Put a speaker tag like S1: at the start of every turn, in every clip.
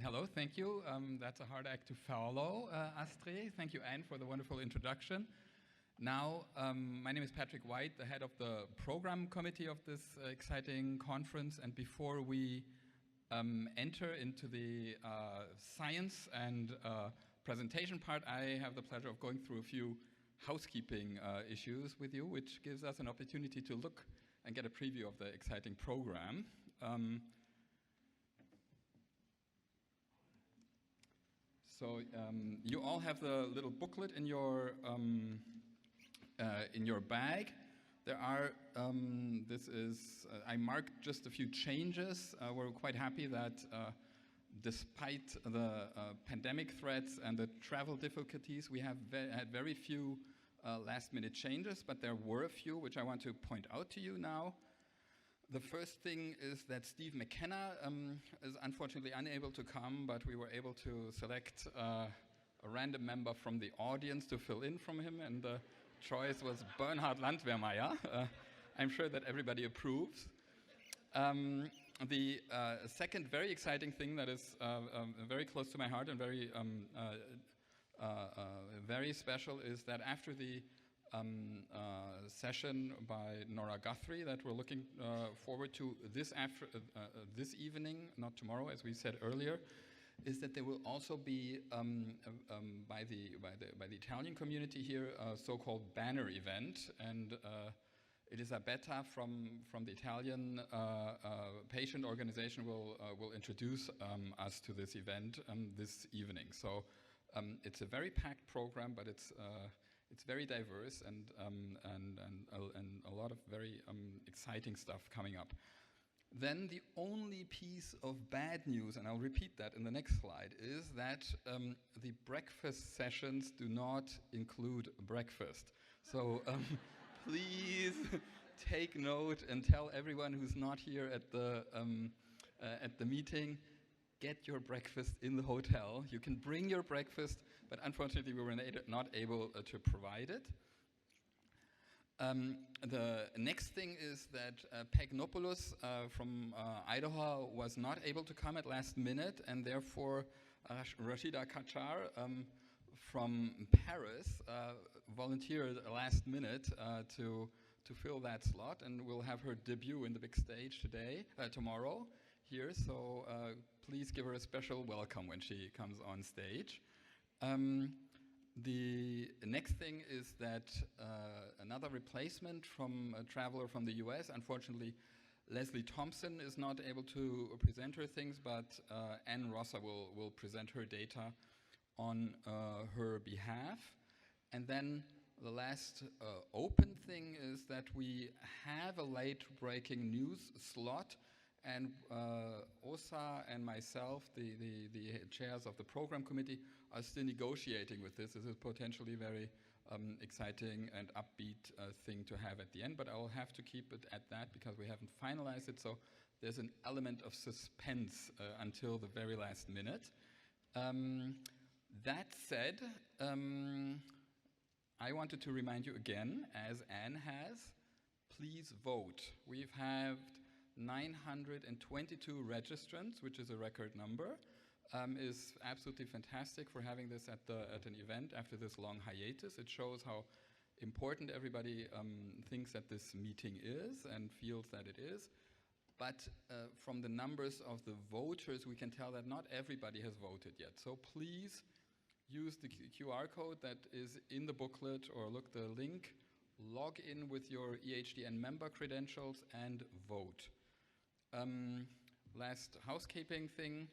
S1: Hello, thank you. That's a hard act to follow, Astri. Thank you, Anne, for the wonderful introduction. Now, my name is Patrick Weydt, the head of the program committee of this exciting conference. And before we enter into the science and presentation part, I have the pleasure of going through a few housekeeping issues with you, which gives us an opportunity to look and get a preview of the exciting program. So you all have the little booklet in your bag. There are, I marked just a few changes. We're quite happy that despite the pandemic threats and the travel difficulties, we have had very few last-minute changes, but there were a few which I want to point out to you now. The first thing is that Steve McKenna is unfortunately unable to come, but we were able to select a random member from the audience to fill in from him, and the choice was Bernhard Landwehrmeier. I'm sure that everybody approves. The second very exciting thing that is very close to my heart and very special is that after the session by Nora Guthrie that we're looking forward to this evening, not tomorrow, as we said earlier, is that there will also be by the Italian community here a so-called banner event, and it is a beta from the Italian patient organization will introduce us to this event this evening. So it's a very packed program, but it's very diverse and a lot of very exciting stuff coming up. Then the only piece of bad news, and I'll repeat that in the next slide, is that the breakfast sessions do not include breakfast. So please take note and tell everyone who's not here at the meeting, get your breakfast in the hotel. You can bring your breakfast, but unfortunately we were not able to provide it. The next thing is that Pagnopoulos from Idaho was not able to come at last minute, and therefore Rashida Kachar from Paris volunteered last minute to fill that slot, and we'll have her debut in the big stage tomorrow here, so please give her a special welcome when she comes on stage. The next thing is that another replacement from a traveler from the US, unfortunately Leslie Thompson is not able to present her things, but Anne Rossa will present her data on her behalf. And then the last open thing is that we have a late breaking news slot, and Osa and myself, the chairs of the program committee, are still negotiating with this. This is potentially very exciting and upbeat thing to have at the end, but I will have to keep it at that because we haven't finalized it, so there's an element of suspense until the very last minute. That said, I wanted to remind you again, as Anne has, please vote. We've had 922 registrants, which is a record number. Is absolutely fantastic for having this at an event after this long hiatus. It shows how important everybody thinks that this meeting is and feels that it is. But from the numbers of the voters, we can tell that not everybody has voted yet. So please use the QR code that is in the booklet or look the link, log in with your EHDN member credentials and vote. Last housekeeping thing,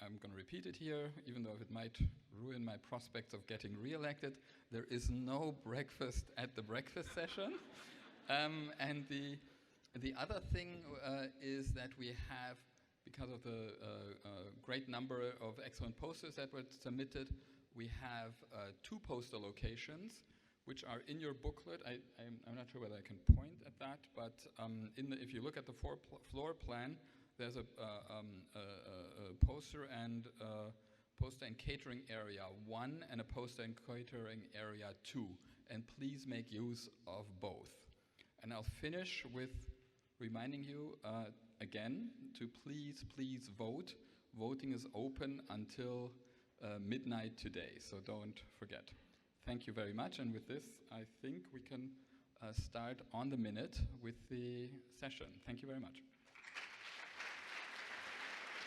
S1: I'm going to repeat it here, even though it might ruin my prospects of getting re-elected. There is no breakfast at the breakfast session. And the other thing is that we have, because of the great number of excellent posters that were submitted, we have 2 poster locations, which are in your booklet. I'm not sure whether I can point at that, but if you look at the floor plan, there's a poster and catering area 1 and a poster and catering area 2. And please make use of both. And I'll finish with reminding you again to please vote. voting is open until midnight today, so don't forget. Thank you very much, and with this, I think we can start on the minute with the session. Thank you very much.